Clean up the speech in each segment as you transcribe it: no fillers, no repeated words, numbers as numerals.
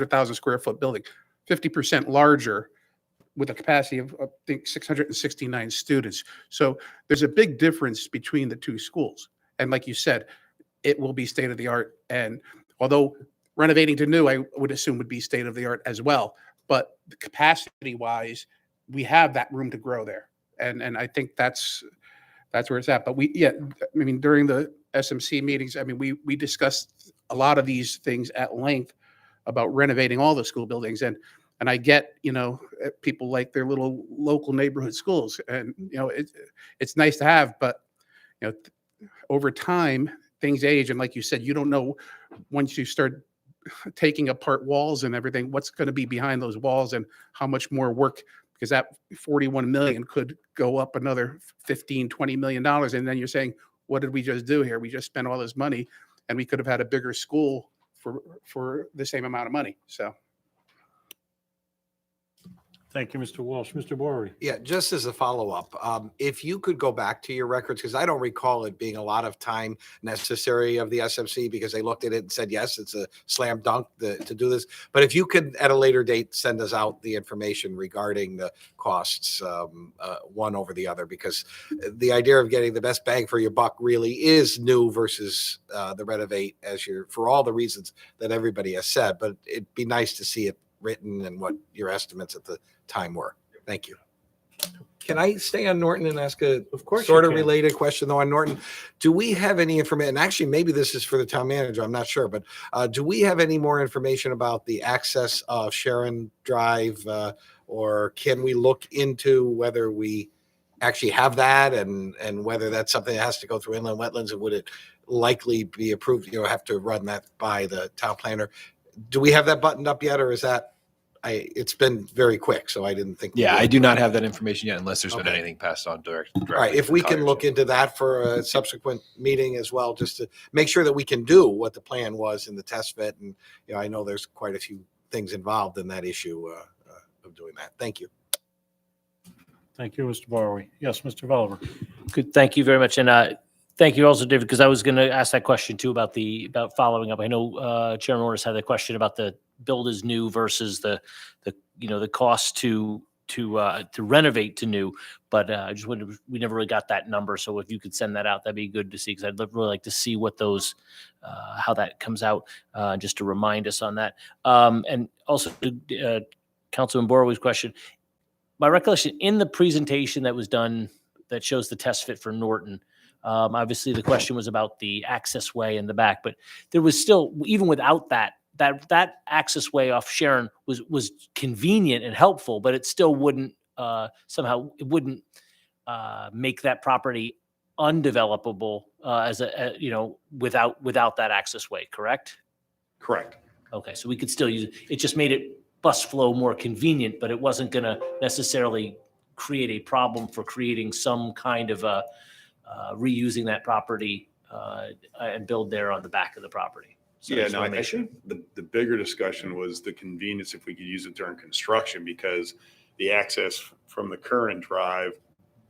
600,000 square foot building, 50% larger, with a capacity of, I think, 669 students. So there's a big difference between the two schools. And like you said, it will be state of the art. And although renovating to new, I would assume would be state of the art as well. But capacity wise, we have that room to grow there. And I think that's where it's at. But I mean, during the SMC meetings, I mean, we discussed a lot of these things at length about renovating all the school buildings. And I get, people like their little local neighborhood schools, and, it's nice to have, but, over time, things age. And like you said, you don't know, once you start taking apart walls and everything, what's going to be behind those walls and how much more work, because that 41 million could go up another 15-20 million dollars. And then you're saying, what did we just do here? We just spent all this money, and we could have had a bigger school for the same amount of money. So. Thank you, Mr. Walsh. Mr. Bowery. Yeah, just as a follow-up, if you could go back to your records, because I don't recall it being a lot of time necessary of the SMC, because they looked at it and said, yes, it's a slam dunk to do this. But if you could, at a later date, send us out the information regarding the costs, one over the other, because the idea of getting the best bang for your buck really is new versus the renovate, for all the reasons that everybody has said. But it'd be nice to see it written and what your estimates at the time were. Thank you. Can I stay on Norton and ask a sort of related question though on Norton? Do we have any information? And actually, maybe this is for the town manager. I'm not sure, but do we have any more information about the access of Sharon Drive, or can we look into whether we actually have that, and whether that's something that has to go through inland wetlands, and would it likely be approved? Have to run that by the town planner. Do we have that buttoned up yet, or is that? It's been very quick, so I didn't think. Yeah, I do not have that information yet, unless there's been anything passed on directly. All right, if we can look into that for a subsequent meeting as well, just to make sure that we can do what the plan was in the test fit. And I know there's quite a few things involved in that issue of doing that. Thank you. Thank you, Mr. Bowery. Yes, Mr. Oliver. Good. Thank you very much. And thank you also, David, because I was going to ask that question too about following up. I know Chairman Orris had a question about the build as new versus the cost to renovate to new, but I just wanted we never really got that number. So if you could send that out, that'd be good to see, because I'd really like to see what those how that comes out, just to remind us on that. And also Councilman Borow's question, my recollection in the presentation that was done that shows the test fit for Norton, obviously the question was about the access way in the back, but there was still, even without that access way off Sharon was convenient and helpful, but it still wouldn't make that property undevelopable without that access way. Correct. Okay, so we could still use it. It just made it bus flow more convenient, but it wasn't going to necessarily create a problem for creating some kind of reusing that property and build there on the back of the property. So I think the bigger discussion was the convenience if we could use it during construction, because the access from the current drive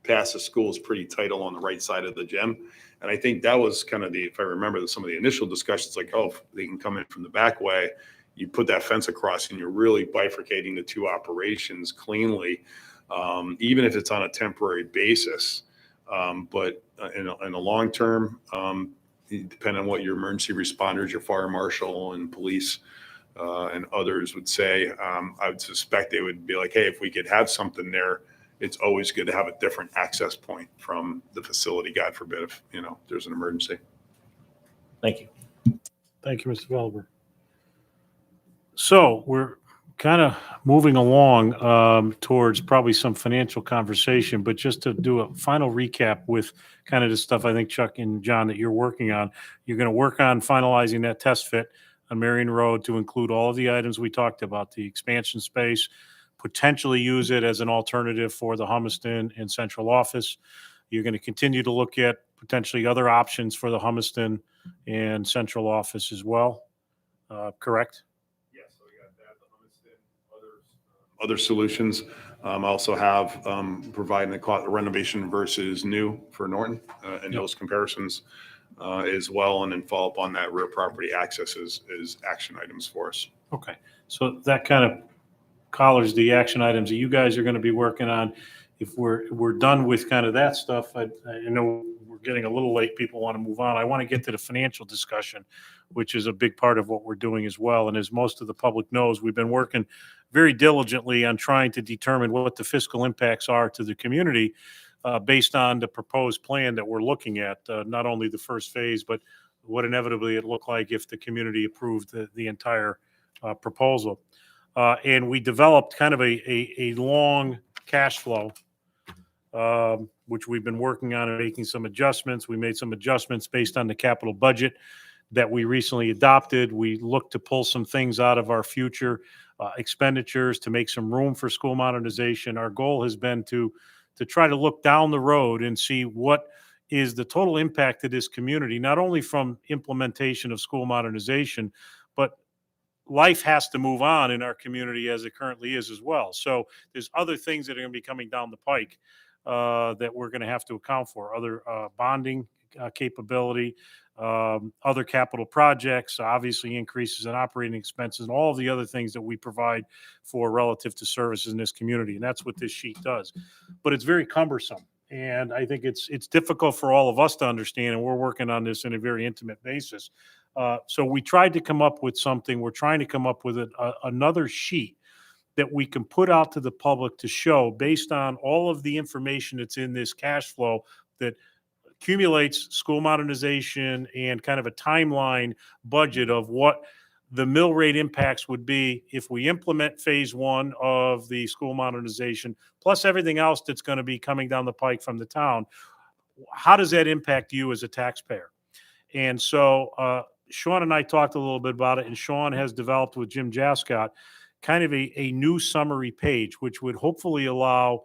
past the school is pretty tight along the right side of the gym. And I think that was kind of if I remember some of the initial discussions, like, oh, if they can come in from the back way, you put that fence across and you're really bifurcating the two operations cleanly, even if it's on a temporary basis. But in the long term, depending on what your emergency responders, your fire marshal and police and others would say, I would suspect they would be like, hey, if we could have something there, it's always good to have a different access point from the facility, God forbid, if there's an emergency. Thank you. Thank you, Mr. Velber. So we're kind of moving along towards probably some financial conversation, but just to do a final recap with kind of the stuff I think, Chuck and John, that you're working on. You're going to work on finalizing that test fit on Marion Road to include all of the items we talked about, the expansion space, potentially use it as an alternative for the Humiston and central office. You're going to continue to look at potentially other options for the Humiston and central office as well. Correct? Other solutions. I also have providing the renovation versus new for Norton and those comparisons as well, and then follow up on that rear property access as action items for us. Okay, so that kind of collars the action items that you guys are going to be working on. If we're done with kind of that stuff, I know we're getting a little late. People want to move on. I want to get to the financial discussion, which is a big part of what we're doing as well. And as most of the public knows, we've been working very diligently on trying to determine what the fiscal impacts are to the community based on the proposed plan that we're looking at, not only the first phase, but what inevitably it looked like if the community approved the entire proposal. And we developed kind of a long cash flow, which we've been working on and making some adjustments. We made some adjustments based on the capital budget that we recently adopted. We looked to pull some things out of our future expenditures to make some room for school modernization. Our goal has been to try to look down the road and see what is the total impact to this community, not only from implementation of school modernization, but life has to move on in our community as it currently is as well. So there's other things that are going to be coming down the pike that we're going to have to account for, other bonding capability, other capital projects, obviously increases in operating expenses, and all of the other things that we provide for relative to services in this community. And that's what this sheet does. But it's very cumbersome. And I think it's difficult for all of us to understand, and we're working on this in a very intimate basis. So we tried to come up with something. We're trying to come up with another sheet that we can put out to the public to show, based on all of the information that's in this cash flow, that accumulates school modernization and kind of a timeline budget of what the mill rate impacts would be if we implement phase one of the school modernization, plus everything else that's going to be coming down the pike from the town. How does that impact you as a taxpayer? And so Sean and I talked a little bit about it, and Sean has developed with Jim Jascott kind of a new summary page, which would hopefully allow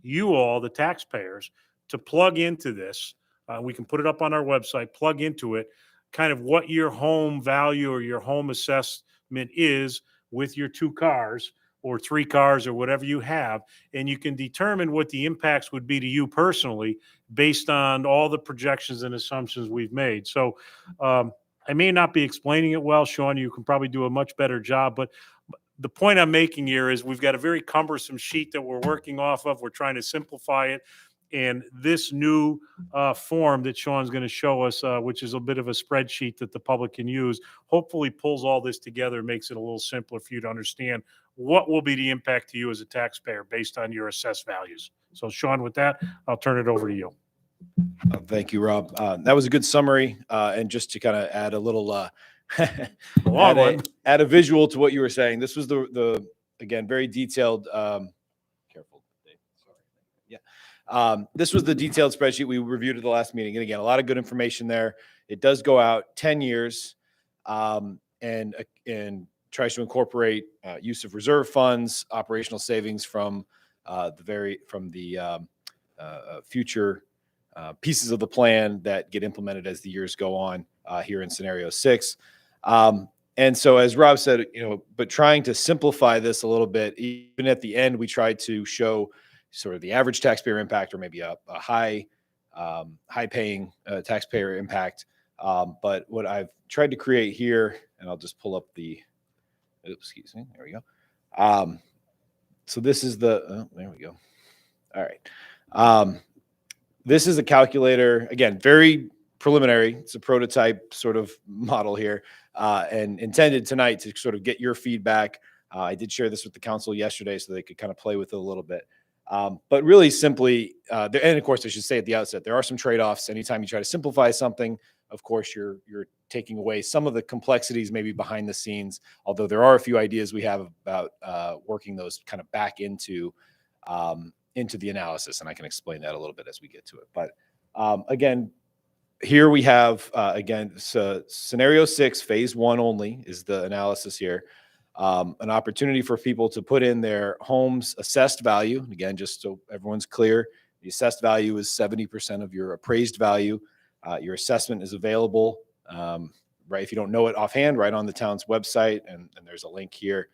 you all, the taxpayers, to plug into this. We can put it up on our website, plug into it, kind of what your home value or your home assessment is with your 2 cars or 3 cars or whatever you have. And you can determine what the impacts would be to you personally based on all the projections and assumptions we've made. So I may not be explaining it well, Sean. You can probably do a much better job. But the point I'm making here is we've got a very cumbersome sheet that we're working off of. We're trying to simplify it. And this new form that Sean's going to show us, which is a bit of a spreadsheet that the public can use, hopefully pulls all this together and makes it a little simpler for you to understand what will be the impact to you as a taxpayer based on your assessed values. So, Sean, with that, I'll turn it over to you. Thank you, Rob. That was a good summary. And just to kind of add a little, add a visual to what you were saying. This was the again, very detailed, careful. Sorry. Yeah. This was the detailed spreadsheet we reviewed at the last meeting. And again, a lot of good information there. It does go out 10 years and tries to incorporate use of reserve funds, operational savings from the future pieces of the plan that get implemented as the years go on here in scenario 6. And so, as Rob said, but trying to simplify this a little bit, even at the end, we tried to show sort of the average taxpayer impact, or maybe a high paying taxpayer impact. But what I've tried to create here, and I'll just pull up excuse me, there we go. So this is there we go. All right. This is a calculator, again, very preliminary. It's a prototype sort of model here, and intended tonight to sort of get your feedback. I did share this with the council yesterday so they could kind of play with it a little bit. But really simply, and of course, I should say at the outset, there are some trade-offs. Anytime you try to simplify something, of course, you're taking away some of the complexities maybe behind the scenes, although there are a few ideas we have about working those kind of back into the analysis, and I can explain that a little bit as we get to it. But again, here we have, scenario 6, phase 1 only is the analysis here. An opportunity for people to put in their home's assessed value. And again, just so everyone's clear, the assessed value is 70% of your appraised value. Your assessment is available, right? If you don't know it offhand, right on the town's website, and there's a link here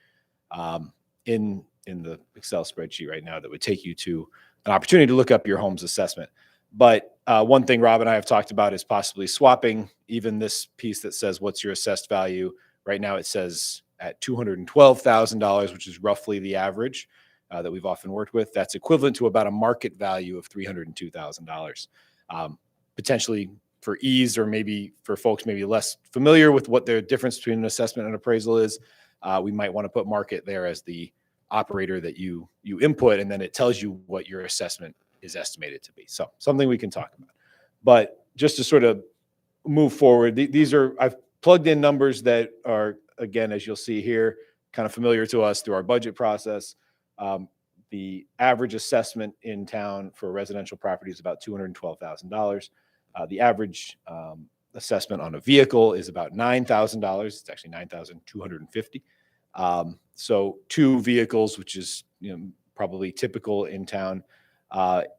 in the Excel spreadsheet right now that would take you to an opportunity to look up your home's assessment. But one thing Rob and I have talked about is possibly swapping even this piece that says, what's your assessed value? Right now it says at $212,000, which is roughly the average that we've often worked with. That's equivalent to about a market value of $302,000. Potentially for ease, or maybe for folks maybe less familiar with what the difference between an assessment and appraisal is, we might want to put market there as the operator that you input, and then it tells you what your assessment is estimated to be. So something we can talk about. But just to sort of move forward, these are, I've plugged in numbers that are, again, as you'll see here, kind of familiar to us through our budget process. The average assessment in town for a residential property is about $212,000. The average assessment on a vehicle is about $9,000. It's actually $9,250. So 2 vehicles, which is probably typical in town,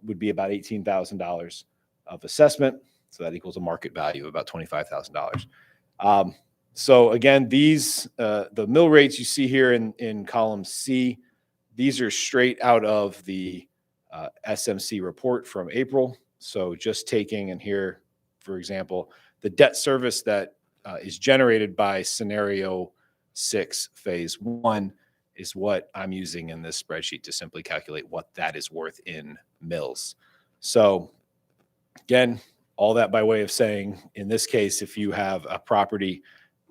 would be about $18,000 of assessment. So that equals a market value of about $25,000. So again, these the mill rates you see here in column C, these are straight out of the SMC report from April. So just taking, and here, for example, the debt service that is generated by scenario 6, phase 1, is what I'm using in this spreadsheet to simply calculate what that is worth in mills. So again, all that by way of saying, in this case, if you have a property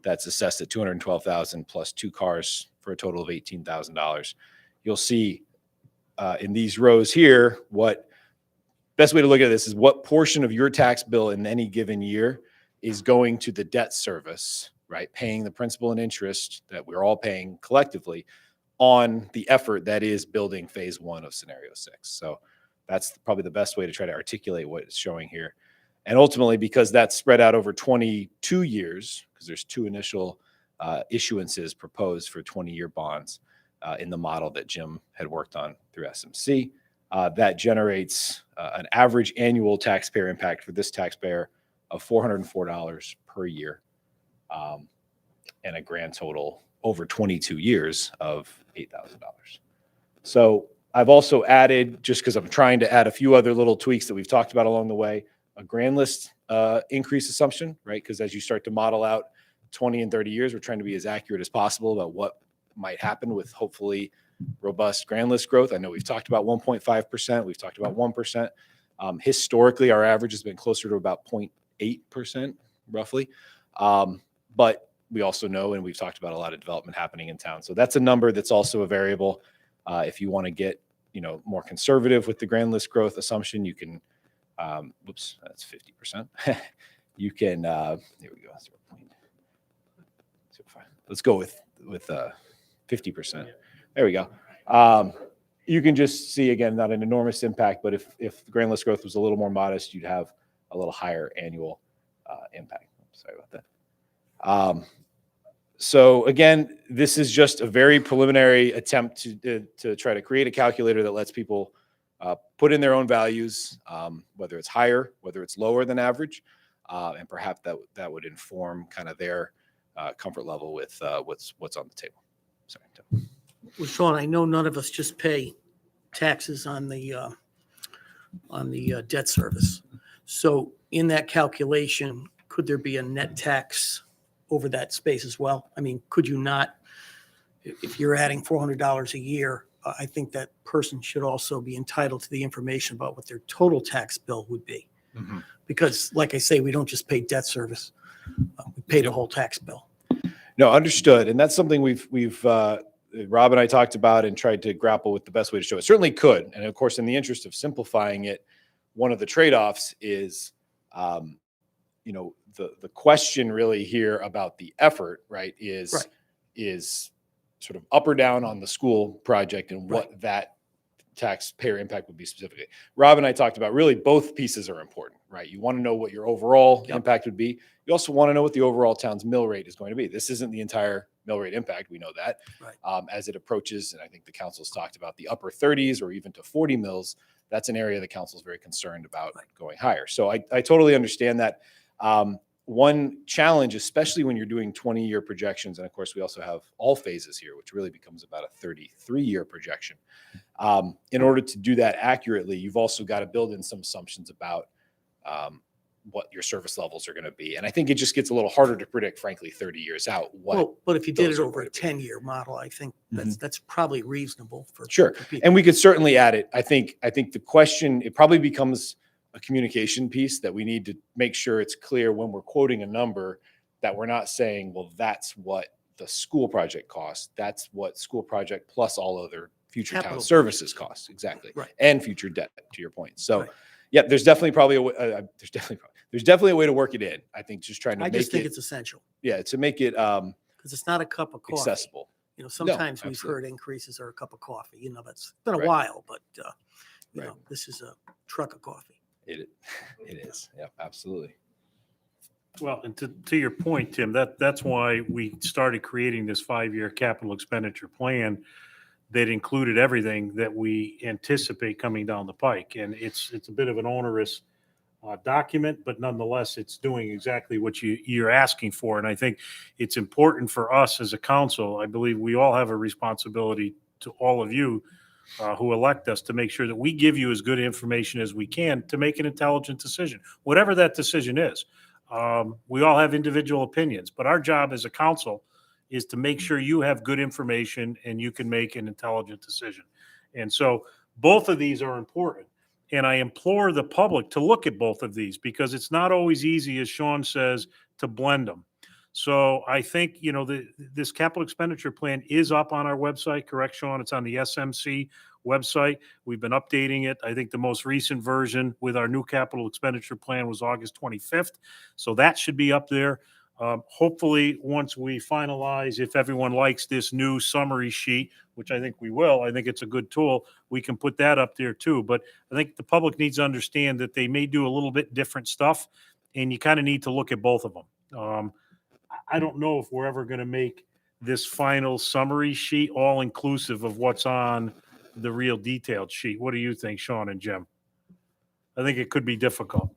that's assessed at $212,000 plus 2 cars for a total of $18,000, you'll see in these rows here, what best way to look at this is what portion of your tax bill in any given year is going to the debt service, right? Paying the principal and interest that we're all paying collectively on the effort that is building phase 1 of scenario 6. So that's probably the best way to try to articulate what it's showing here. And ultimately, because that's spread out over 22 years, because there's 2 initial issuances proposed for 20-year bonds in the model that Jim had worked on through SMC, that generates an average annual taxpayer impact for this taxpayer of $404 per year, and a grand total over 22 years of $8,000. So I've also added, just because I'm trying to add a few other little tweaks that we've talked about along the way, a grand list increase assumption, right? Because as you start to model out 20 and 30 years, we're trying to be as accurate as possible about what might happen with hopefully robust grand list growth. I know we've talked about 1.5%. We've talked about 1%. Historically, our average has been closer to about 0.8%, roughly. But we also know, and we've talked about a lot of development happening in town. So that's a number that's also a variable. If you want to get, more conservative with the grand list growth assumption, you can, whoops, that's 50%. You can, there we go. 0.05. Let's go with 50%. There we go. You can just see, again, not an enormous impact, but if the grand list growth was a little more modest, you'd have a little higher annual impact. Sorry about that. So again, this is just a very preliminary attempt to try to create a calculator that lets people put in their own values, whether it's higher, whether it's lower than average, and perhaps that would inform kind of their comfort level with what's on the table. Sorry. Well, Sean, I know none of us just pay taxes on the debt service. So in that calculation, could there be a net tax over that space as well? I mean, could you not, if you're adding $400 a year, I think that person should also be entitled to the information about what their total tax bill would be. Mm-hmm. Because like I say, we don't just pay debt service. We pay the whole tax bill. No, understood. And that's something we've Rob and I talked about and tried to grapple with the best way to show it. Certainly could. And of course, in the interest of simplifying it, one of the trade-offs is, the question really here about the effort, right, is sort of up or down on the school project and what that taxpayer impact would be specifically. Rob and I talked about really both pieces are important, right? You want to know what your overall impact would be. You also want to know what the overall town's mill rate is going to be. This isn't the entire mill rate impact. We know that. Right. As it approaches, and I think the council's talked about the upper 30s or even to 40 mills, that's an area the council is very concerned about going higher. So I totally understand that. One challenge, especially when you're doing 20-year projections, and of course we also have all phases here, which really becomes about a 33-year projection. In order to do that accurately, you've also got to build in some assumptions about what your service levels are going to be. And I think it just gets a little harder to predict, frankly, 30 years out. Well, but if you did those it are over going a to be. 10-year model, I think that's probably reasonable for Sure. for people. And we could certainly add it. I think the question, it probably becomes a communication piece that we need to make sure it's clear when we're quoting a number that we're not saying, well, that's what the school project costs. That's what school project plus all other future Capital town services budgets. costs. Exactly. Right. And future debt, to your point. So Right. yeah, there's definitely probably there's definitely a way to work it in. I think just trying to I make just think it, it's essential to make it because it's not a cup of coffee. accessible. You know, sometimes we've absolutely. heard increases are a cup of coffee. You know, that's been a Right. while, but you Right. know, this is a truck of coffee. It is. Yeah, absolutely. Well, and to your point, Tim, that's why we started creating this 5-year capital expenditure plan that included everything that we anticipate coming down the pike. And it's a bit of an onerous document, but nonetheless, it's doing exactly what you're asking for. And I think it's important for us as a council. I believe we all have a responsibility to all of you who elect us to make sure that we give you as good information as we can to make an intelligent decision, whatever that decision is. We all have individual opinions, but our job as a council is to make sure you have good information and you can make an intelligent decision. And so both of these are important. And I implore the public to look at both of these because it's not always easy, as Sean says, to blend them. So I think, this capital expenditure plan is up on our website, correct, Sean? It's on the SMC website. We've been updating it. I think the most recent version with our new capital expenditure plan was August 25th. So that should be up there. Hopefully, once we finalize, if everyone likes this new summary sheet, which I think we will, I think it's a good tool, we can put that up there too. But I think the public needs to understand that they may do a little bit different stuff, and you kind of need to look at both of them. I don't know if we're ever going to make this final summary sheet all inclusive of what's on the real detailed sheet. What do you think, Sean and Jim? I think it could be difficult.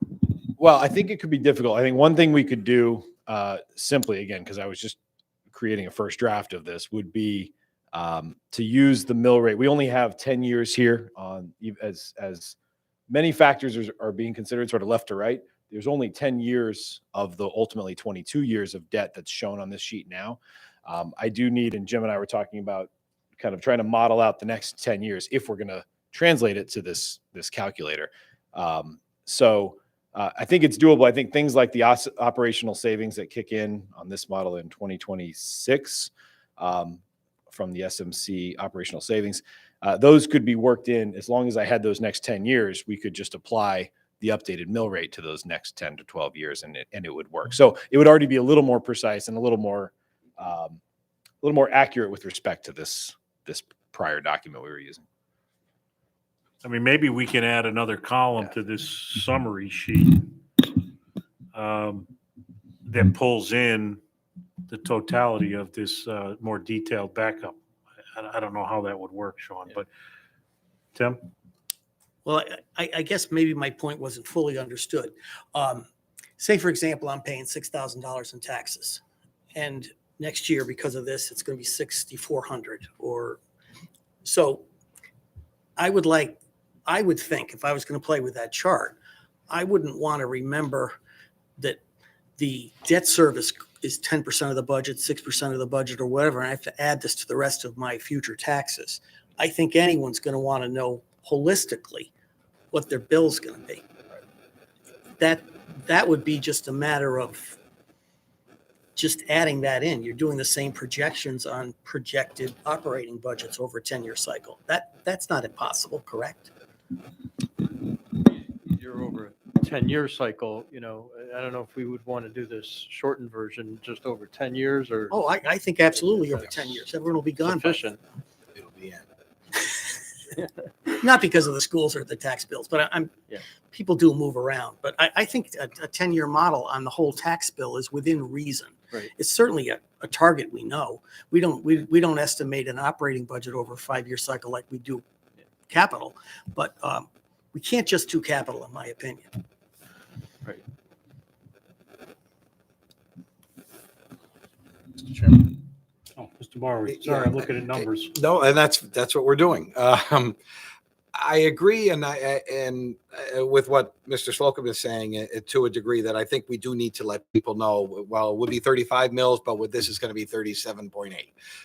Well, I think it could be difficult. I think one thing we could do simply, again, because I was just creating a first draft of this, would be to use the mill rate. We only have 10 years here on as many factors are being considered sort of left to right. There's only 10 years of the ultimately 22 years of debt that's shown on this sheet now. I do need, and Jim and I were talking about kind of trying to model out the next 10 years if we're going to translate it to this calculator. So I think it's doable. I think things like the operational savings that kick in on this model in 2026 from the SMC operational savings, those could be worked in as long as I had those next 10 years. We could just apply the updated mill rate to those next 10 to 12 years and it would work. So it would already be a little more precise and a little more accurate with respect to this prior document we were using. I mean, maybe we can add another column to this summary sheet that pulls in the totality of this more detailed backup. I don't know how that would work, Sean, but Tim? Well, I guess maybe my point wasn't fully understood. Say, for example, I'm paying $6,000 in taxes, and next year, because of this, it's going to be $6,400. Or so. I would think if I was going to play with that chart, I wouldn't want to remember that the debt service is 10% of the budget, 6% of the budget, or whatever, and I have to add this to the rest of my future taxes. I think anyone's going to want to know holistically what their bill's going to be. That would be just a matter of just adding that in. You're doing the same projections on projected operating budgets over a 10-year cycle. That's not impossible, correct? You're over a 10-year cycle, I don't know if we would want to do this shortened version just over 10 years or. Oh, I think absolutely over 10 years. Everyone will be gone. Sufficient. It'll be in. Not because of the schools or the tax bills, but Yeah. people do move around. But I think a 10-year model on the whole tax bill is within reason. Right. It's certainly a target we know. We don't estimate an operating budget over a 5-year cycle like we do capital, but we can't just do capital, in my opinion. Right. Mr. Chairman. Oh, Mr. Barr, sorry, I'm looking at numbers. No, and that's what we're doing. I agree, and with what Mr. Slocum is saying, to a degree, that I think we do need to let people know. Well, it would be 35 mils, but with this is going to be 37.8,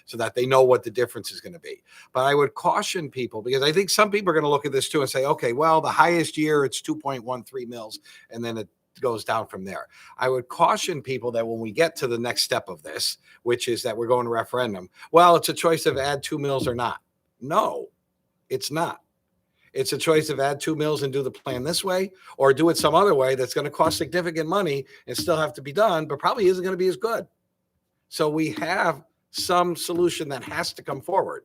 so that they know what the difference is going to be. But I would caution people, because I think some people are going to look at this too and say, okay, well, the highest year it's 2.13 mils, and then it goes down from there. I would caution people that when we get to the next step of this, which is that we're going to referendum, well, it's a choice of add 2 mils or not. No, it's not. It's a choice of add 2 mils and do the plan this way, or do it some other way that's going to cost significant money and still have to be done, but probably isn't going to be as good. So we have some solution that has to come forward.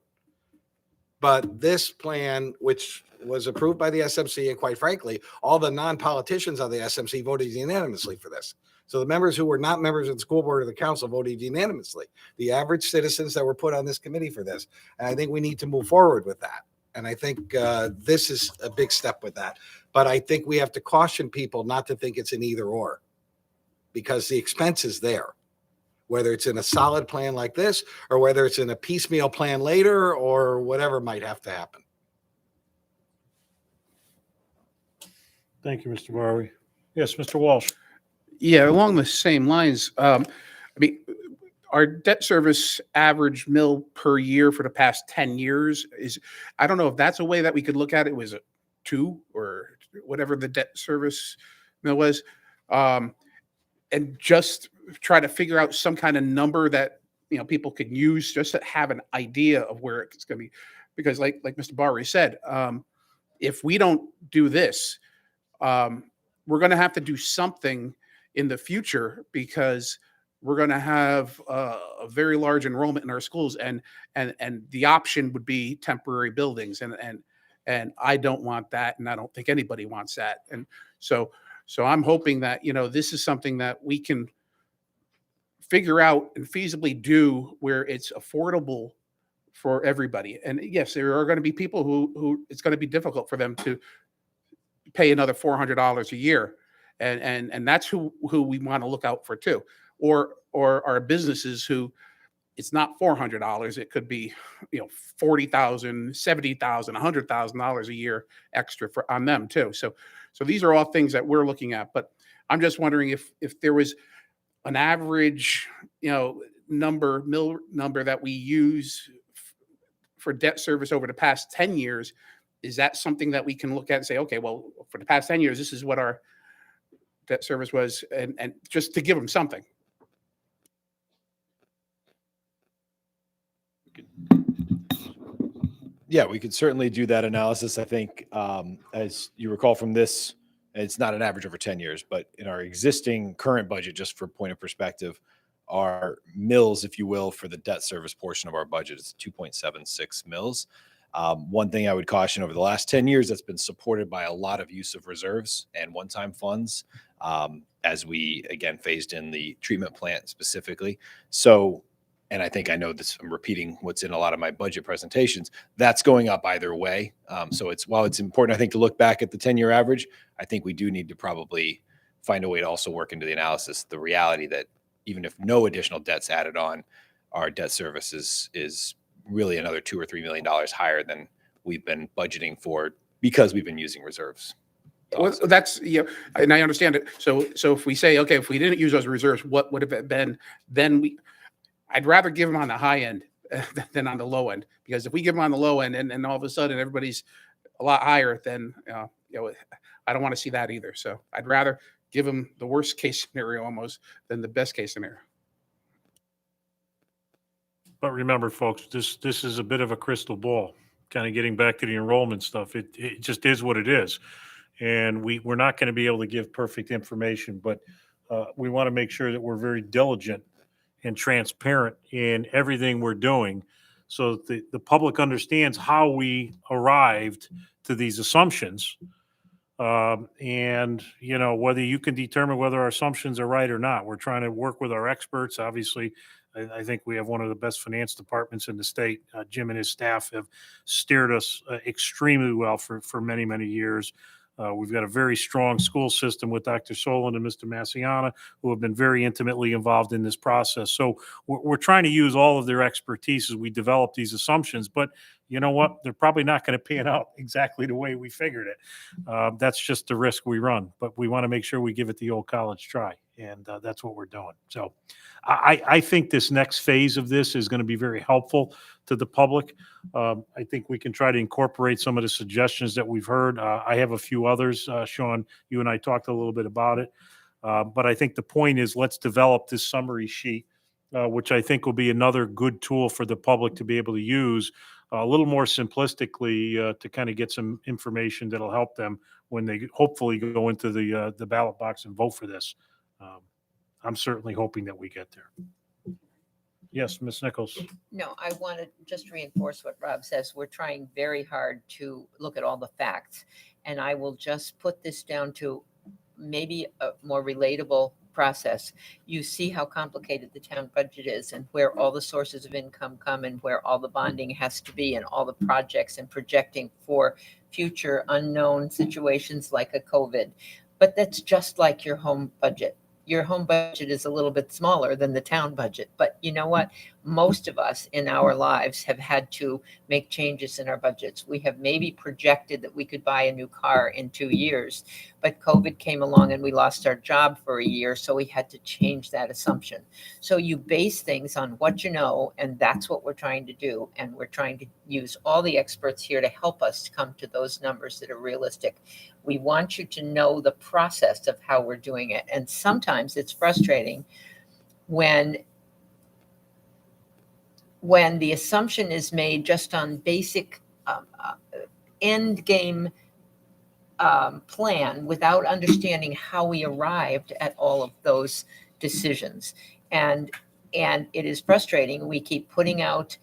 But this plan, which was approved by the SMC, and quite frankly, all the non-politicians of the SMC voted unanimously for this. So the members who were not members of the school board or the council voted unanimously. The average citizens that were put on this committee for this. And I think we need to move forward with that. And I think this is a big step with that. But I think we have to caution people not to think it's an either or, because the expense is there, whether it's in a solid plan like this or whether it's in a piecemeal plan later or whatever might have to happen. Thank you, Mr. Barry. Yes, Mr. Walsh. Yeah, along the same lines, I mean, our debt service average mill per year for the past 10 years is, I don't know if that's a way that we could look at it, was a 2 or whatever the debt service mill was. And just try to figure out some kind of number that, people could use just to have an idea of where it's going to be. Because like Mr. Barry said, if we don't do this, we're going to have to do something in the future, because we're going to have a very large enrollment in our schools, and the option would be temporary buildings, and I don't want that, and I don't think anybody wants that. And so I'm hoping that this is something that we can figure out and feasibly do where it's affordable for everybody. And yes, there are going to be people who it's going to be difficult for them to pay another $400 a year, and that's who we want to look out for too. Or our businesses who it's not $400, it could be $40,000, $70,000, $100,000 a year extra on them too. So these are all things that we're looking at. But I'm just wondering if there was an average mill number that we use for debt service over the past 10 years. Is that something that we can look at and say, okay, well, for the past 10 years, this is what our debt service was, and just to give them something. Yeah, we could certainly do that analysis. I think, as you recall from this, it's not an average over 10 years, but in our existing current budget, just for point of perspective, our mills, if you will, for the debt service portion of our budget is 2.76 mills. One thing I would caution, over the last 10 years, that's been supported by a lot of use of reserves and one-time funds, as we, again, phased in the treatment plant specifically. So, and I think I know this, I'm repeating what's in a lot of my budget presentations, that's going up either way. So while it's important, I think, to look back at the 10-year average, I think we do need to probably find a way to also work into the analysis the reality that even if no additional debt's added on, our debt service is really another $2 or $3 million higher than we've been budgeting for, because we've been using reserves. Well, that's, and I understand it. So if we say, okay, if we didn't use those reserves, what would have it been? Then I'd rather give them on the high end than on the low end, because if we give them on the low end and all of a sudden everybody's a lot higher, then I don't want to see that either. So I'd rather give them the worst case scenario almost than the best case scenario. But remember, folks, this is a bit of a crystal ball. Kind of getting back to the enrollment stuff, it just is what it is, and we're not going to be able to give perfect information, but we want to make sure that we're very diligent and transparent in everything we're doing, so that the public understands how we arrived to these assumptions. And whether you can determine whether our assumptions are right or not, we're trying to work with our experts. Obviously, I think we have one of the best finance departments in the state. Jim and his staff have steered us extremely well for many, many years. We've got a very strong school system with Dr. Solon and Mr. Massiana, who have been very intimately involved in this process. So we're trying to use all of their expertise as we develop these assumptions. But you know what? They're probably not going to pan out exactly the way we figured it. That's just the risk we run. But we want to make sure we give it the old college try. And that's what we're doing. So I think this next phase of this is going to be very helpful to the public. I think we can try to incorporate some of the suggestions that we've heard. I have a few others. Sean, you and I talked a little bit about it. But I think the point is, let's develop this summary sheet, which I think will be another good tool for the public to be able to use a little more simplistically to kind of get some information that'll help them when they hopefully go into the ballot box and vote for this. I'm certainly hoping that we get there. Yes, Ms. Nichols. No, I want to just reinforce what Rob says. We're trying very hard to look at all the facts. And I will just put this down to maybe a more relatable process. You see how complicated the town budget is and where all the sources of income come and where all the bonding has to be and all the projects and projecting for future unknown situations like a COVID. But that's just like your home budget. Your home budget is a little bit smaller than the town budget. But you know what? Most of us in our lives have had to make changes in our budgets. We have maybe projected that we could buy a new car in 2 years, but COVID came along and we lost our job for a year. So we had to change that assumption. So you base things on what you know, and that's what we're trying to do. And we're trying to use all the experts here to help us come to those numbers that are realistic. We want you to know the process of how we're doing it. And sometimes it's frustrating when the assumption is made just on basic end game plan without understanding how we arrived at all of those decisions. And it is frustrating. We keep putting out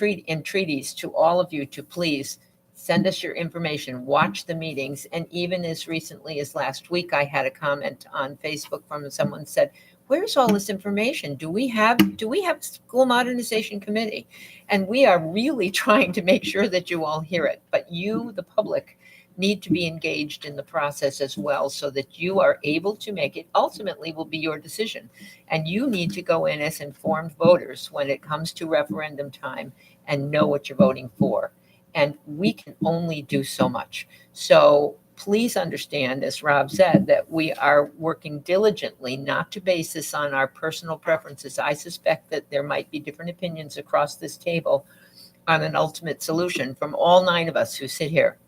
entreaties to all of you to please send us your information, watch the meetings. And even as recently as last week, I had a comment on Facebook from someone said, where's all this information? Do we have school modernization committee? And we are really trying to make sure that you all hear it. But you, the public, need to be engaged in the process as well so that you are able to make it. Ultimately will be your decision. And you need to go in as informed voters when it comes to referendum time and know what you're voting for. And we can only do so much. So please understand, as Rob said, that we are working diligently not to base this on our personal preferences. I suspect that there might be different opinions across this table on an ultimate solution from all 9 of us who sit here.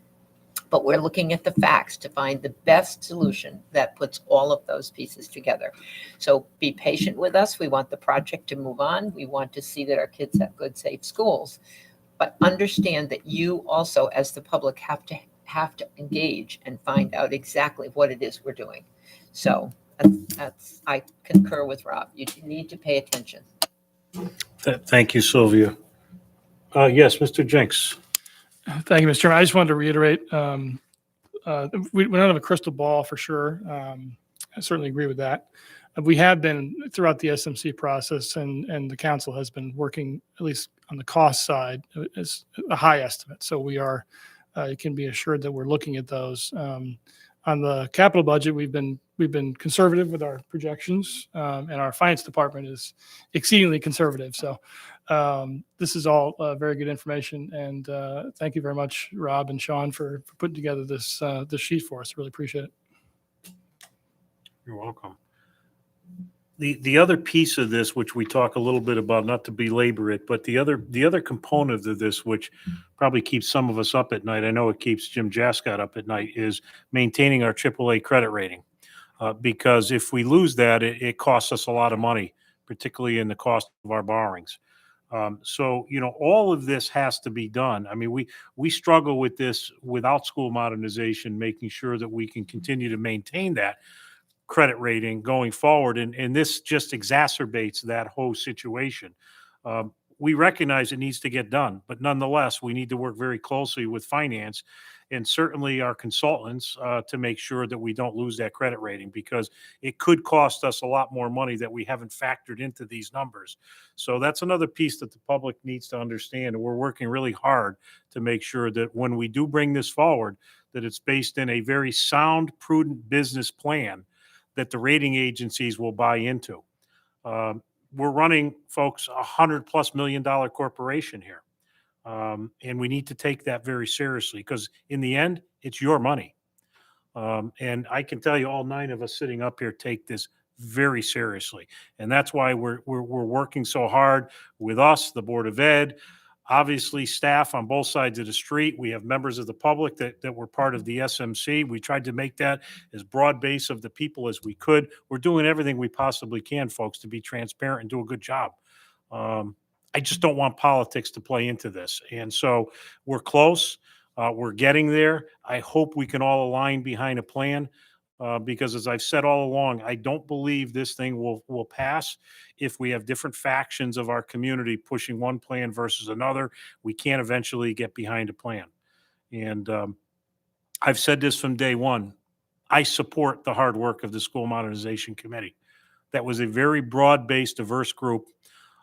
But we're looking at the facts to find the best solution that puts all of those pieces together. So be patient with us. We want the project to move on. We want to see that our kids have good, safe schools. But understand that you also, as the public, have to engage and find out exactly what it is we're doing. So that's I concur with Rob. You need to pay attention. Thank you, Sylvia. Yes, Mr. Jenks. Thank you, Mr. Chairman. I just wanted to reiterate, we don't have a crystal ball for sure. I certainly agree with that. We have been throughout the SMC process, and the council has been working, at least on the cost side, is a high estimate. So we are, you can be assured that we're looking at those. On the capital budget, we've been conservative with our projections, and our finance department is exceedingly conservative. So this is all very good information, and thank you very much, Rob and Sean, for putting together this sheet for us. Really appreciate it. You're welcome. The other piece of this, which we talk a little bit about, not to belabor it, but the other component of this, which probably keeps some of us up at night, I know it keeps Jim Jascott up at night, is maintaining our AAA credit rating. Because if we lose that, it costs us a lot of money, particularly in the cost of our borrowings. So, all of this has to be done. I mean, we struggle with this without school modernization, making sure that we can continue to maintain that credit rating going forward. And this just exacerbates that whole situation. We recognize it needs to get done, but nonetheless, we need to work very closely with finance and certainly our consultants to make sure that we don't lose that credit rating, because it could cost us a lot more money that we haven't factored into these numbers. So that's another piece that the public needs to understand. And we're working really hard to make sure that when we do bring this forward, that it's based in a very sound, prudent business plan that the rating agencies will buy into. We're running, folks, $100+ million corporation here. And we need to take that very seriously because in the end, it's your money. And I can tell you all 9 of us sitting up here take this very seriously. And that's why we're working so hard with us, the Board of Ed, obviously staff on both sides of the street. We have members of the public that were part of the SMC. We tried to make that as broad base of the people as we could. We're doing everything we possibly can, folks, to be transparent and do a good job. I just don't want politics to play into this. And so we're close. We're getting there. I hope we can all align behind a plan because, as I've said all along, I don't believe this thing will pass if we have different factions of our community pushing one plan versus another. We can't eventually get behind a plan. And I've said this from day one. I support the hard work of the School Modernization Committee. That was a very broad-based, diverse group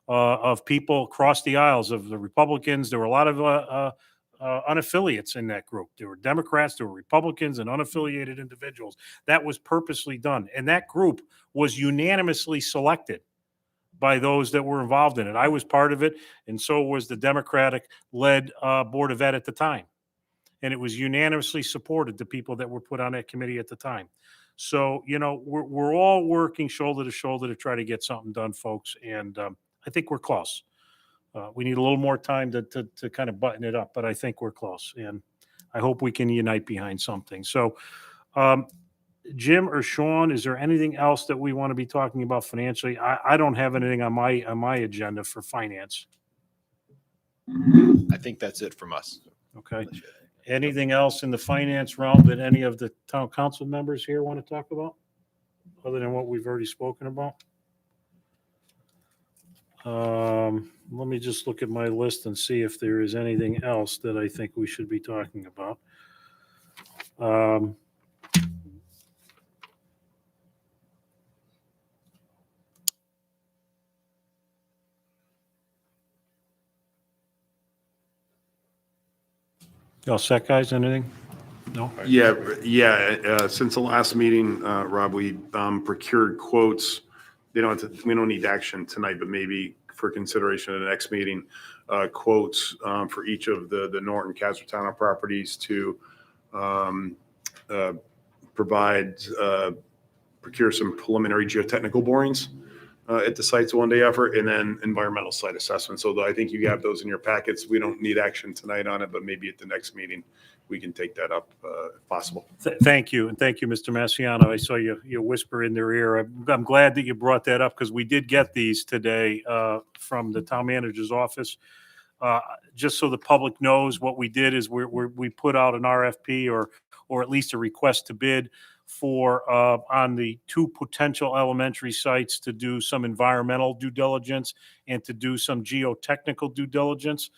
of people across the aisles of the Republicans. There were a lot of unaffiliates in that group. There were Democrats, there were Republicans, and unaffiliated individuals. That was purposely done. And that group was unanimously selected by those that were involved in it. I was part of it, and so was the Democratic-led Board of Ed at the time. And it was unanimously supported, the people that were put on that committee at the time. So, you know, we're all working shoulder to shoulder to try to get something done, folks, and I think we're close. We need a little more time to kind of button it up, but I think we're close, and I hope we can unite behind something. So, Jim or Sean, is there anything else that we want to be talking about financially? I don't have anything on my agenda for finance. I think that's it from us. Okay. Anything else in the finance realm that any of the town council members here want to talk about, other than what we've already spoken about? Let me just look at my list and see if there is anything else that I think we should be talking about. Y'all set, guys? Anything? No? Yeah. Since the last meeting, Rob, we procured quotes. We don't need action tonight, but maybe for consideration at the next meeting, quotes for each of the Norton Casartano properties to procure some preliminary geotechnical borings at the site's one-day effort, and then environmental site assessment. So I think you have those in your packets. We don't need action tonight on it, but maybe at the next meeting we can take that up if possible. Thank you. And thank you, Mr. Massiano. I saw you whisper in their ear. I'm glad that you brought that up because we did get these today from the town manager's office. Just so the public knows, what we did is we put out an RFP or at least a request to bid for on the 2 potential elementary sites to do some environmental due diligence and to do some geotechnical due diligence.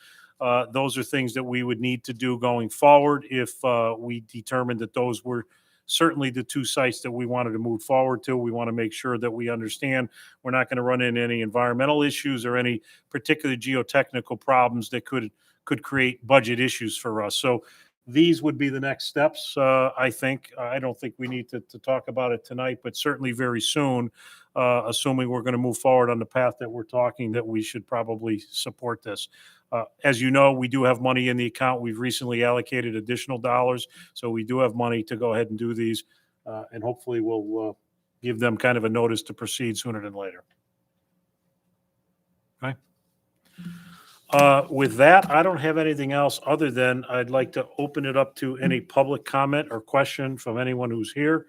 Those are things that we would need to do going forward if we determined that those were certainly the 2 sites that we wanted to move forward to. We want to make sure that we understand we're not going to run into any environmental issues or any particular geotechnical problems that could create budget issues for us. So these would be the next steps, I think. I don't think we need to talk about it tonight, but certainly very soon, assuming we're going to move forward on the path that we're talking, that we should probably support this. As you know, we do have money in the account. We've recently allocated additional dollars, so we do have money to go ahead and do these, and hopefully we'll give them kind of a notice to proceed sooner than later. Okay. With that, I don't have anything else other than I'd like to open it up to any public comment or question from anyone who's here.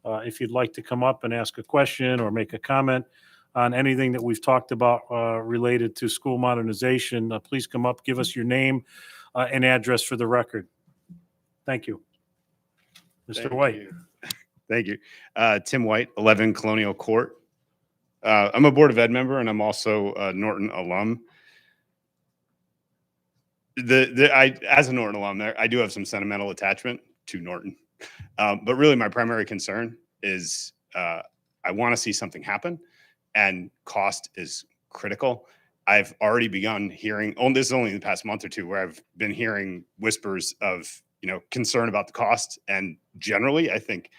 If you'd like to come up and ask a question or make a comment on anything that we've talked about related to school modernization, please come up, give us your name and address for the record. Thank you. Mr. White. Thank you. Tim White, 11 Colonial Court. I'm a Board of Ed member, and I'm also a Norton alum. As a Norton alum, I do have some sentimental attachment to Norton. But really, my primary concern is I want to see something happen, and cost is critical. I've already begun hearing, this is only in the past month or two, where I've been hearing whispers of concern about the cost. And generally, I think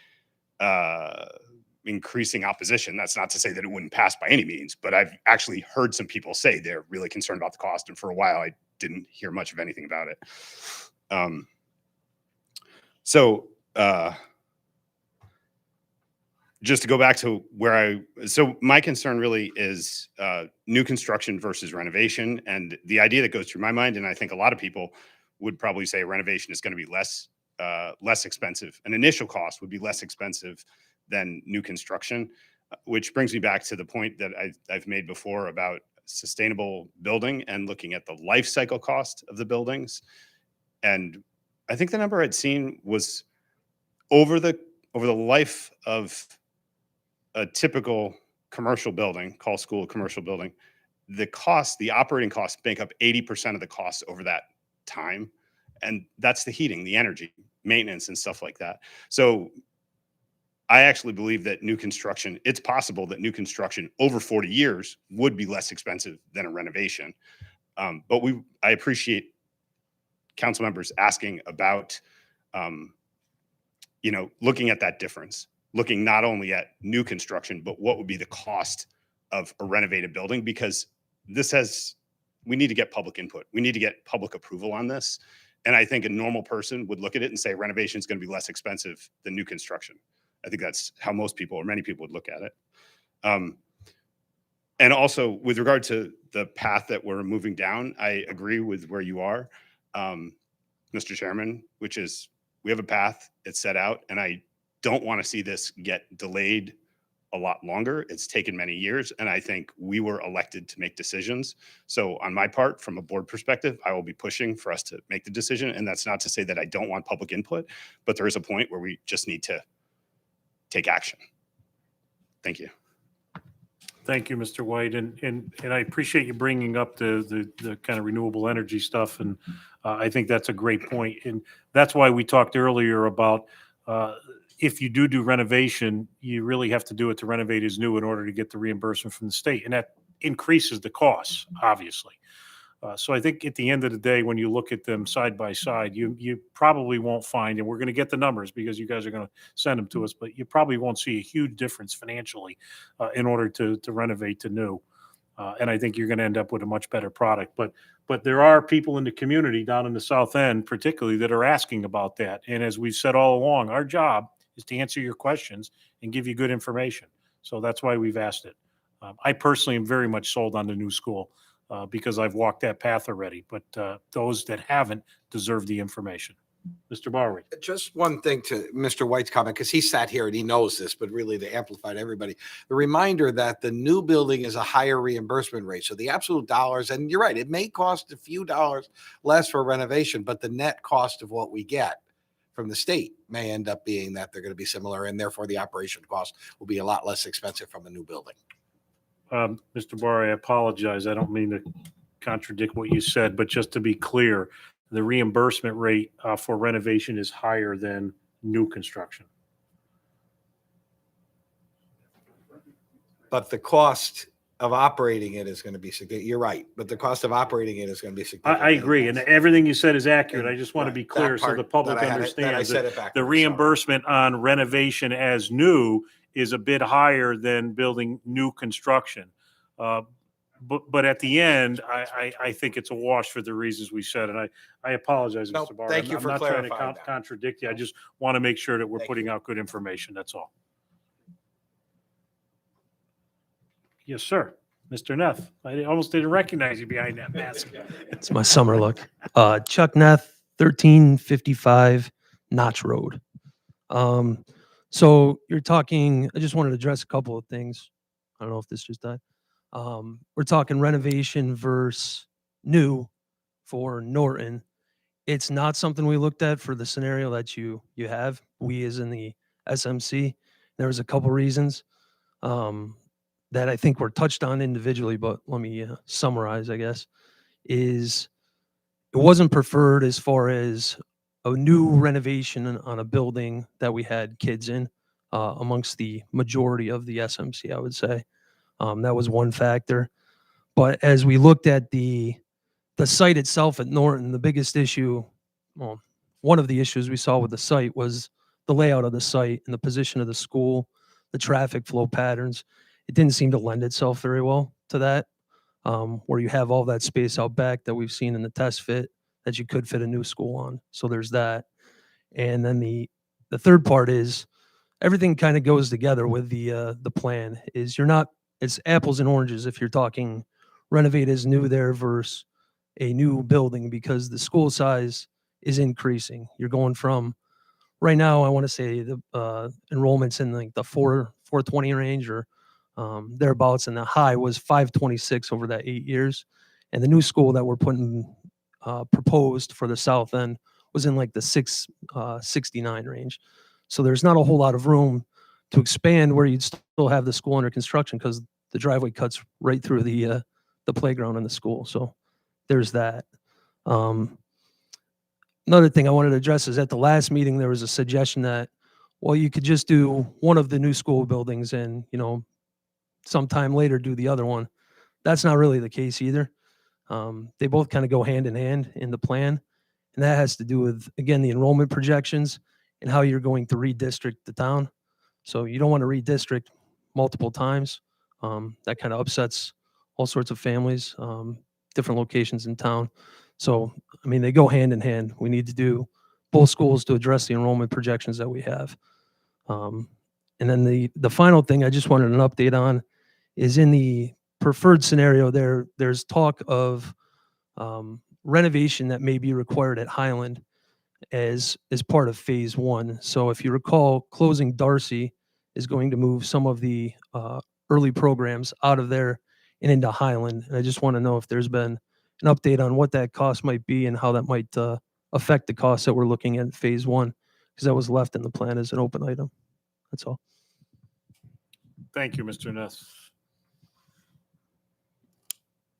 increasing opposition. That's not to say that it wouldn't pass by any means, but I've actually heard some people say they're really concerned about the cost. And for a while, I didn't hear much of anything about it. So just to go back to so my concern really is new construction versus renovation. And the idea that goes through my mind, and I think a lot of people would probably say renovation is going to be less expensive. An initial cost would be less expensive than new construction, which brings me back to the point that I've made before about sustainable building and looking at the life cycle cost of the buildings. And I think the number I'd seen was over the life of a typical commercial building, call school a commercial building, the operating costs make up 80% of the costs over that time. And that's the heating, the energy, maintenance, and stuff like that. So I actually believe that it's possible that new construction over 40 years would be less expensive than a renovation. But I appreciate council members asking about, looking at that difference, looking not only at new construction, but what would be the cost of a renovated building, because we need to get public input. We need to get public approval on this. And I think a normal person would look at it and say renovation is going to be less expensive than new construction. I think that's how most people or many people would look at it. And also with regard to the path that we're moving down, I agree with where you are, Mr. Chairman, which is we have a path, it's set out, and I don't want to see this get delayed a lot longer. It's taken many years, and I think we were elected to make decisions. So on my part, from a board perspective, I will be pushing for us to make the decision. And that's not to say that I don't want public input, but there is a point where we just need to take action. Thank you. Thank you, Mr. White. And I appreciate you bringing up the kind of renewable energy stuff. And I think that's a great point. And that's why we talked earlier about if you do renovation, you really have to do it to renovate as new in order to get the reimbursement from the state. And that increases the costs, obviously. So I think at the end of the day, when you look at them side by side, you probably won't find, and we're going to get the numbers because you guys are going to send them to us, but you probably won't see a huge difference financially in order to renovate to new. And I think you're going to end up with a much better product. But there are people in the community down in the South End, particularly, that are asking about that. And as we've said all along, our job is to answer your questions and give you good information. So that's why we've asked it. I personally am very much sold on the new school. Because I've walked that path already, but those that haven't deserve the information. Mr. Barry. Just one thing to Mr. White's comment, because he sat here and he knows this, but really to amplify to everybody, the reminder that the new building is a higher reimbursement rate. So the absolute dollars, and you're right, it may cost a few dollars less for renovation, but the net cost of what we get from the state may end up being that they're going to be similar, and therefore the operation cost will be a lot less expensive from a new building. Mr. Barr, I apologize. I don't mean to contradict what you said, but just to be clear, the reimbursement rate for renovation is higher than new construction. But the cost of operating it is going to be significant. You're right, but the cost of operating it is going to be significant. I agree, and everything you said is accurate. I just want to be clear so the public understands that the reimbursement on renovation as new is a bit higher than building new construction. But at the end, I think it's a wash for the reasons we said. And I apologize, No, Mr. Barr. thank you I'm for not trying to clarifying that. contradict you. I just want to make sure that we're Thank putting out good information. That's all. Yes, sir. Mr. Neff. I almost didn't recognize you behind that mask. It's my summer look. Chuck Neff, 1355 Notch Road. So you're talking, I just wanted to address a couple of things. I don't know if this just died. We're talking renovation versus new for Norton. It's not something we looked at for the scenario that you have. We as in the SMC, there was a couple reasons that I think were touched on individually, but let me summarize, I guess, is it wasn't preferred as far as a new renovation on a building that we had kids in amongst the majority of the SMC, I would say. That was one factor. But as we looked at the site itself at Norton, the biggest issue, well, one of the issues we saw with the site was the layout of the site and the position of the school, the traffic flow patterns. It didn't seem to lend itself very well to that, where you have all that space out back that we've seen in the test fit that you could fit a new school on. So there's that. And then the third part is everything kind of goes together with the plan. Is you're not, it's apples and oranges if you're talking renovate as new there versus a new building, because the school size is increasing. You're going from right now, I want to say the enrollments in like the 420 range or thereabouts, and the high was 526 over that 8 years. And the new school that we're putting proposed for the south end was in like the 669 range. So there's not a whole lot of room to expand where you'd still have the school under construction, because the driveway cuts right through the playground in the school. So there's that. Another thing I wanted to address is at the last meeting, there was a suggestion that, well, you could just do one of the new school buildings and, sometime later do the other one. That's not really the case either. They both kind of go hand in hand in the plan. And that has to do with, again, the enrollment projections and how you're going to redistrict the town. So you don't want to redistrict multiple times. That kind of upsets all sorts of families, different locations in town. So, I mean, they go hand in hand. We need to do both schools to address the enrollment projections that we have. And then the final thing I just wanted an update on is in the preferred scenario there's talk of renovation that may be required at Highland as part of phase one. So if you recall, closing Darcy is going to move some of the early programs out of there and into Highland. And I just want to know if there's been an update on what that cost might be and how that might affect the costs that we're looking at in phase one, because that was left in the plan as an open item. That's all. Thank you, Mr. Ness.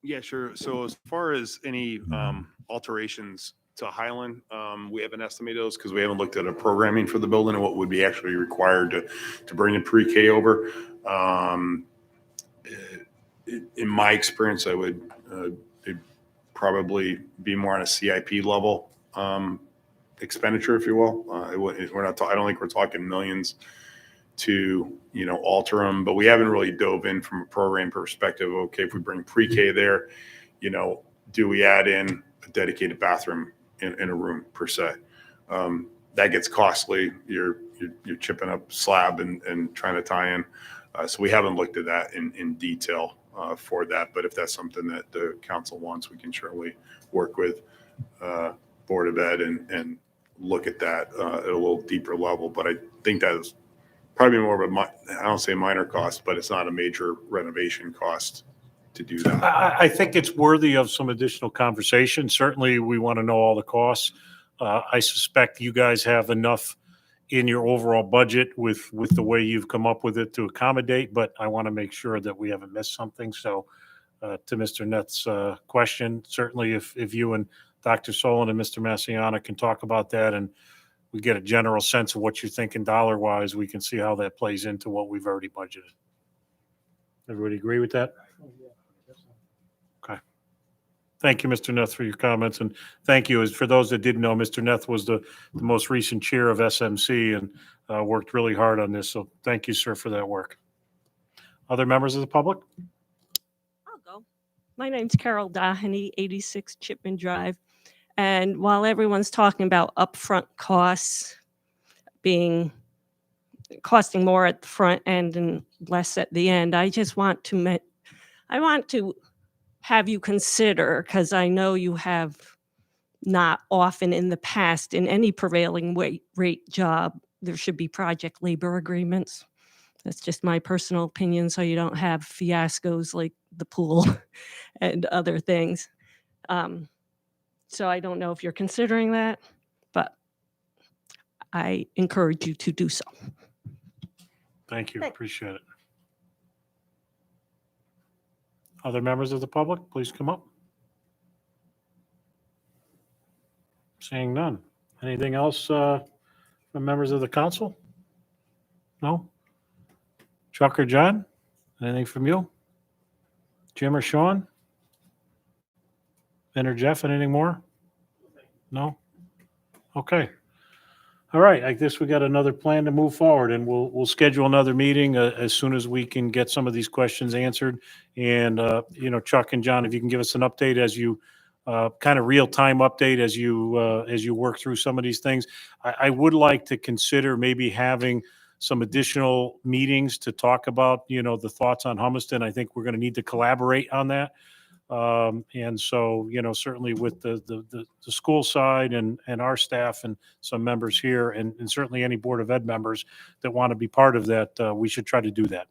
Yeah, sure. So as far as any alterations to Highland, we haven't estimated those because we haven't looked at a programming for the building and what would be actually required to bring the pre-K over. In my experience, I would it'd probably be more on a CIP level expenditure, if you will. We're not. I don't think we're talking millions to alter them, but we haven't really dove in from a program perspective. Okay, if we bring pre-K there, do we add in a dedicated bathroom in a room per se? That gets costly. You're chipping up slab and trying to tie in. So we haven't looked at that in detail for that. But if that's something that the council wants, we can surely work with Board of Ed and look at that at a little deeper level. But I think that is probably more of I don't say minor cost, but it's not a major renovation cost to do that. I think it's worthy of some additional conversation. Certainly, we want to know all the costs. I suspect you guys have enough in your overall budget with the way you've come up with it to accommodate, but I want to make sure that we haven't missed something. So to Mr. Nett's question, certainly if you and Dr. Solon and Mr. Massiana can talk about that and we get a general sense of what you're thinking dollar-wise, we can see how that plays into what we've already budgeted. Everybody agree with that? Okay. Thank you, Mr. Neth, for your comments, and thank you. As for those that didn't know, Mr. Neth was the most recent chair of SMC and worked really hard on this. So thank you, sir, for that work. Other members of the public? I'll go. My name's Carol Doheny, 86 Chipman Drive. And while everyone's talking about upfront costs costing more at the front end and less at the end, I just want to have you consider, because I know you have not often in the past in any prevailing rate job, there should be project labor agreements. That's just my personal opinion, so you don't have fiascos like the pool and other things. So I don't know if you're considering that, but I encourage you to do so. Thank you. Appreciate it. Other members of the public, please come up. Seeing none. Anything else from members of the council? No? Chuck or John? Anything from you? Jim or Sean? Ben or Jeff, anything more? No? Okay. All right, I guess we got another plan to move forward, and we'll schedule another meeting as soon as we can get some of these questions answered. And Chuck and John, if you can give us an update as you kind of real time update as you work through some of these things. I would like to consider maybe having some additional meetings to talk about the thoughts on Humiston. I think we're going to need to collaborate on that. And so, certainly with the school side and our staff and some members here, and certainly any Board of Ed members that want to be part of that, we should try to do that.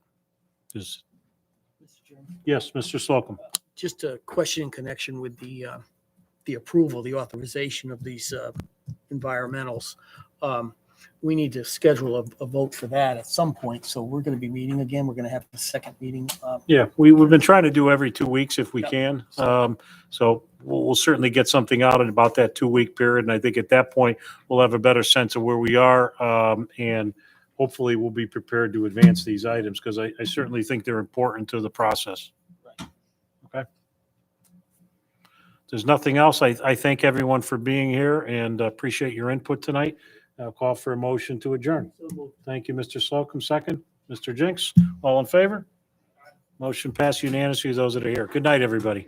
Yes, Mr. Slocum. Just a question in connection with the approval, the authorization of these environmentals. We need to schedule a vote for that at some point. So we're going to be meeting again. We're going to have a second meeting. Yeah, we've been trying to do every 2 weeks if we Yep. can. So we'll certainly get something out in about that 2 week period. And I think at that point, we'll have a better sense of where we are. And hopefully we'll be prepared to advance these items because I certainly think they're important to the process. Okay. If there's nothing else. I thank everyone for being here and appreciate your input tonight. I'll call for a motion to adjourn. Thank you, Mr. Slocum. Second, Mr. Jinks. All in favor? Motion passed unanimously. Those that are here. Good night, everybody.